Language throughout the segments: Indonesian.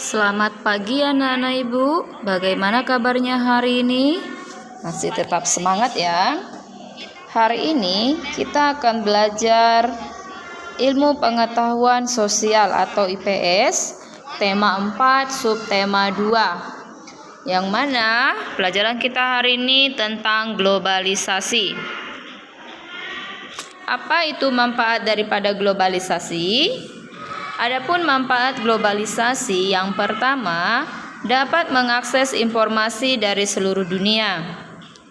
Selamat pagi anak-anak ibu, bagaimana kabarnya hari ini? Masih tetap semangat ya. Hari ini kita akan belajar ilmu pengetahuan sosial atau IPS, tema 4, subtema 2. Yang mana pelajaran kita hari ini tentang globalisasi. Apa itu manfaat daripada globalisasi? Adapun manfaat globalisasi yang pertama, dapat mengakses informasi dari seluruh dunia.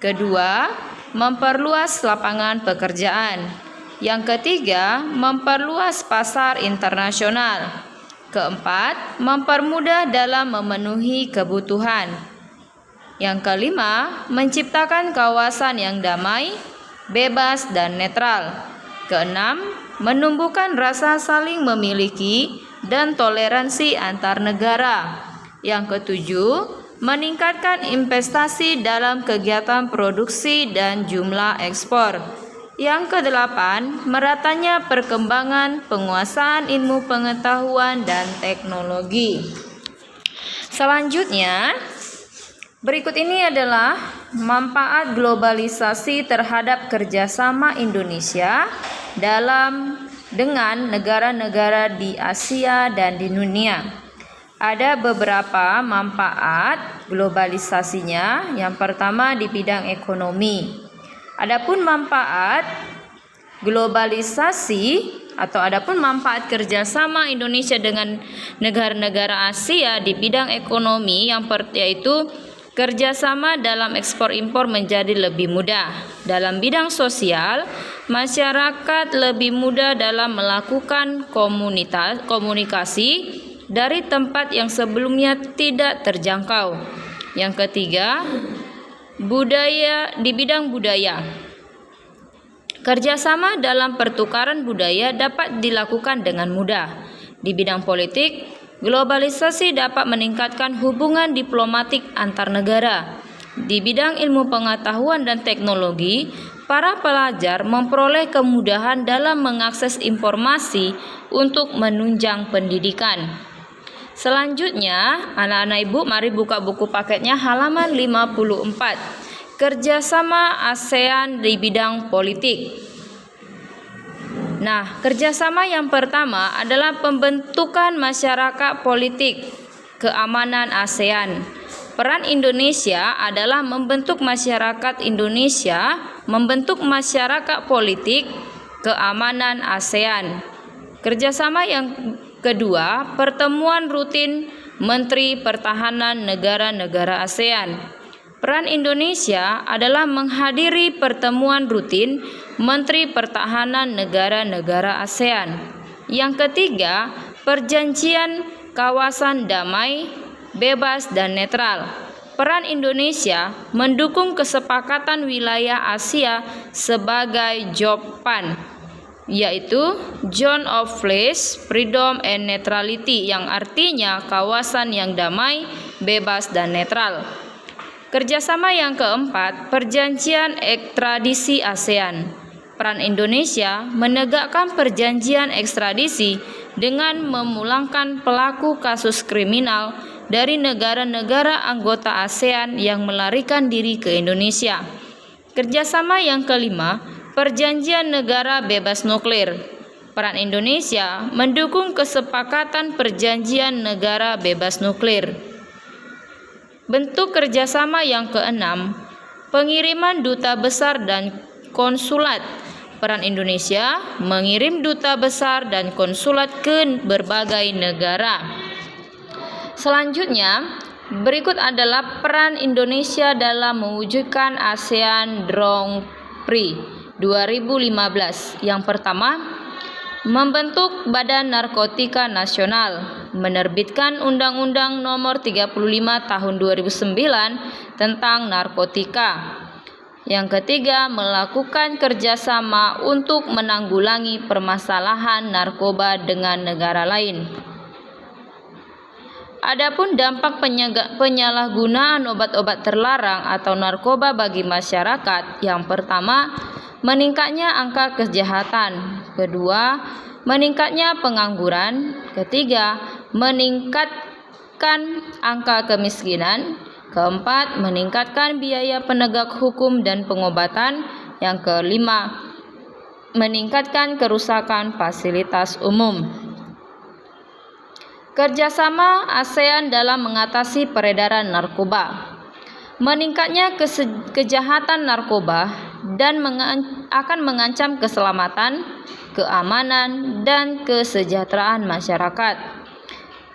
Kedua, memperluas lapangan pekerjaan. Yang ketiga, memperluas pasar internasional. Keempat, mempermudah dalam memenuhi kebutuhan. Yang kelima, menciptakan kawasan yang damai, bebas dan netral. Keenam, menumbuhkan rasa saling memiliki dan toleransi antar negara. Yang ketujuh, meningkatkan investasi dalam kegiatan produksi dan jumlah ekspor. Yang kedelapan, meratanya perkembangan penguasaan ilmu pengetahuan dan teknologi. Selanjutnya, berikut ini adalah manfaat globalisasi terhadap kerjasama Indonesia dengan negara-negara di Asia dan di dunia. Ada beberapa manfaat globalisasinya. Yang pertama di bidang ekonomi. Adapun manfaat manfaat kerjasama Indonesia dengan negara-negara Asia di bidang ekonomi yaitu kerjasama dalam ekspor impor menjadi lebih mudah. Dalam bidang sosial, masyarakat lebih mudah dalam melakukan komunikasi dari tempat yang sebelumnya tidak terjangkau. Yang ketiga, di bidang budaya. Kerjasama dalam pertukaran budaya dapat dilakukan dengan mudah. Di bidang politik, globalisasi dapat meningkatkan hubungan diplomatik antar negara. Di bidang ilmu pengetahuan dan teknologi, para pelajar memperoleh kemudahan dalam mengakses informasi untuk menunjang pendidikan. Selanjutnya, anak-anak ibu mari buka buku paketnya halaman 54. Kerjasama ASEAN di bidang politik. Nah, kerjasama yang pertama adalah pembentukan masyarakat politik keamanan ASEAN. Peran Indonesia adalah membentuk masyarakat politik keamanan ASEAN. Kerjasama yang kedua, pertemuan rutin Menteri Pertahanan negara-negara ASEAN. Peran Indonesia adalah menghadiri pertemuan rutin Menteri Pertahanan negara-negara ASEAN. Yang ketiga, perjanjian kawasan damai, bebas dan netral. Peran Indonesia mendukung kesepakatan wilayah Asia sebagai JOPPAN, yaitu Zone of Peace, Freedom and Neutrality, yang artinya kawasan yang damai, bebas dan netral. Kerjasama yang keempat, perjanjian ekstradisi ASEAN. Peran Indonesia menegakkan perjanjian ekstradisi dengan memulangkan pelaku kasus kriminal dari negara-negara anggota ASEAN yang melarikan diri ke Indonesia. Kerjasama yang kelima, perjanjian negara bebas nuklir. Peran Indonesia mendukung kesepakatan perjanjian negara bebas nuklir. Bentuk kerjasama yang keenam, pengiriman duta besar dan konsulat. Peran Indonesia mengirim duta besar dan konsulat ke berbagai negara. Selanjutnya, berikut adalah peran Indonesia dalam mewujudkan ASEAN Grand Prix 2015. Yang pertama, membentuk Badan Narkotika Nasional, menerbitkan Undang-Undang Nomor 35 Tahun 2009 tentang narkotika. Yang ketiga, melakukan kerjasama untuk menanggulangi permasalahan narkoba dengan negara lain. Adapun dampak penyalahgunaan obat-obat terlarang atau narkoba bagi masyarakat, yang pertama, meningkatnya angka kejahatan. Kedua, meningkatnya pengangguran. Ketiga, meningkat menurunkan angka kemiskinan. Keempat, meningkatkan biaya penegak hukum dan pengobatan. Yang kelima, meningkatkan kerusakan fasilitas umum. Kerjasama ASEAN dalam mengatasi peredaran narkoba. Meningkatnya kejahatan narkoba dan akan mengancam keselamatan, keamanan, dan kesejahteraan masyarakat.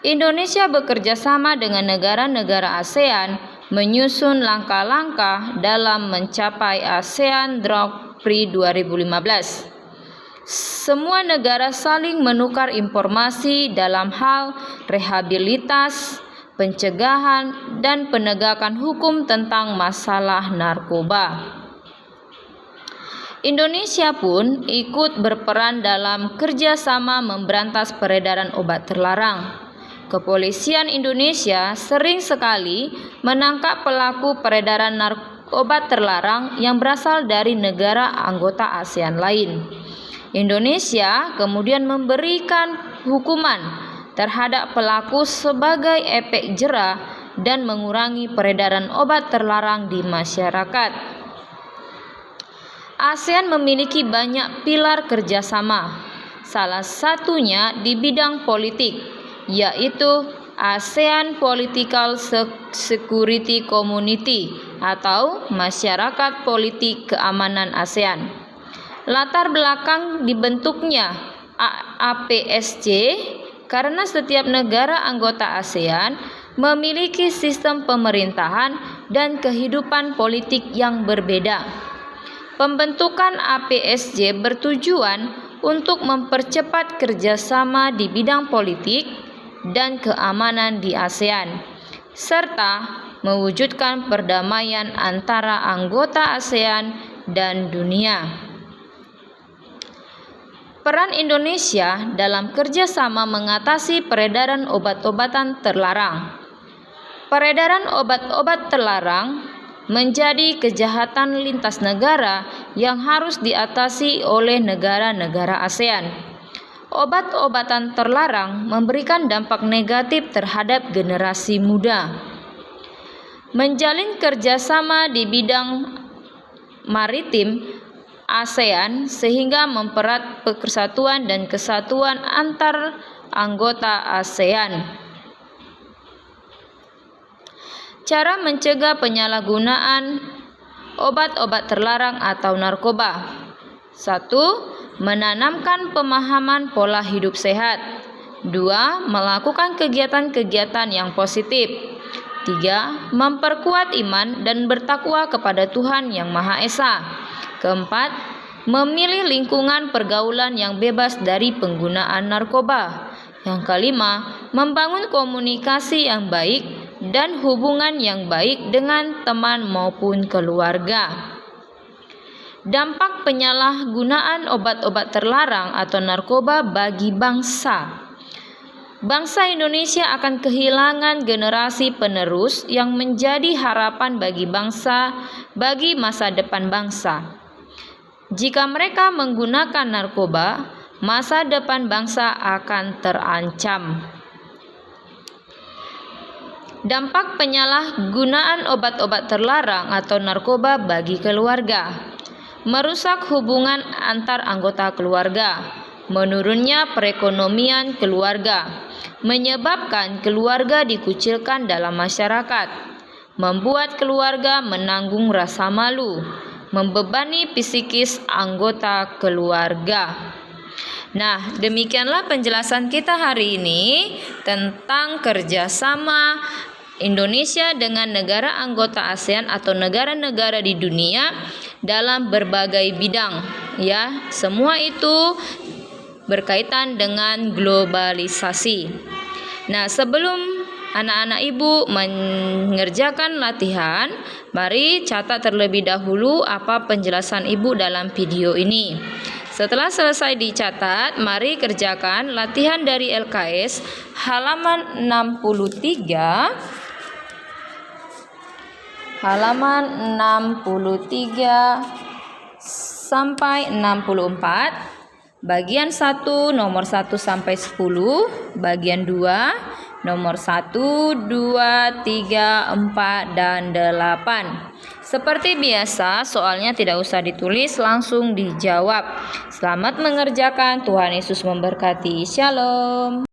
Indonesia bekerja sama dengan negara-negara ASEAN menyusun langkah-langkah dalam mencapai ASEAN Drug Free 2015. Semua negara saling menukar informasi dalam hal rehabilitas, pencegahan, dan penegakan hukum tentang masalah narkoba. Indonesia pun ikut berperan dalam kerjasama memberantas peredaran obat terlarang. Kepolisian Indonesia sering sekali menangkap pelaku peredaran obat terlarang yang berasal dari negara anggota ASEAN lain. Indonesia kemudian memberikan hukuman terhadap pelaku sebagai efek jera dan mengurangi peredaran obat terlarang di masyarakat. ASEAN memiliki banyak pilar kerjasama, salah satunya di bidang politik, yaitu ASEAN Political Security Community atau Masyarakat Politik Keamanan ASEAN. Latar belakang dibentuknya APSC karena setiap negara anggota ASEAN memiliki sistem pemerintahan dan kehidupan politik yang berbeda. Pembentukan APSC bertujuan untuk mempercepat kerjasama di bidang politik dan keamanan di ASEAN, serta mewujudkan perdamaian antara anggota ASEAN dan dunia. Peran Indonesia dalam kerjasama mengatasi peredaran obat-obatan terlarang. Peredaran obat-obat terlarang menjadi kejahatan lintas negara yang harus diatasi oleh negara-negara ASEAN. Obat-obatan terlarang memberikan dampak negatif terhadap generasi muda. Menjalin kerjasama di bidang maritim ASEAN sehingga mempererat persatuan dan kesatuan antar anggota ASEAN. Cara mencegah penyalahgunaan obat-obat terlarang atau narkoba. 1. Menanamkan pemahaman pola hidup sehat. 2. Melakukan kegiatan-kegiatan yang positif. 3. Memperkuat iman dan bertakwa kepada Tuhan Yang Maha Esa. Keempat, memilih lingkungan pergaulan yang bebas dari penggunaan narkoba. Yang kelima, membangun komunikasi yang baik dan hubungan yang baik dengan teman maupun keluarga. Dampak penyalahgunaan obat-obat terlarang atau narkoba bagi bangsa. Bangsa Indonesia akan kehilangan generasi penerus yang menjadi harapan bagi bangsa, bagi masa depan bangsa. Jika mereka menggunakan narkoba, masa depan bangsa akan terancam. Dampak penyalahgunaan obat-obat terlarang atau narkoba bagi keluarga. Merusak hubungan antar anggota keluarga, menurunnya perekonomian keluarga, menyebabkan keluarga dikucilkan dalam masyarakat, membuat keluarga menanggung rasa malu, membebani psikis anggota keluarga. Nah, demikianlah penjelasan kita hari ini tentang kerjasama Indonesia dengan negara anggota ASEAN atau negara-negara di dunia dalam berbagai bidang. Ya, semua itu berkaitan dengan globalisasi. Nah, sebelum anak-anak ibu mengerjakan latihan, mari catat terlebih dahulu apa penjelasan ibu dalam video ini. Setelah selesai dicatat, mari kerjakan latihan dari LKS halaman 63 sampai 64. Bagian 1 nomor 1 sampai 10, bagian 2 nomor 1, 2, 3, 4, dan 8. Seperti biasa, soalnya tidak usah ditulis, langsung dijawab. Selamat mengerjakan, Tuhan Yesus memberkati. Shalom.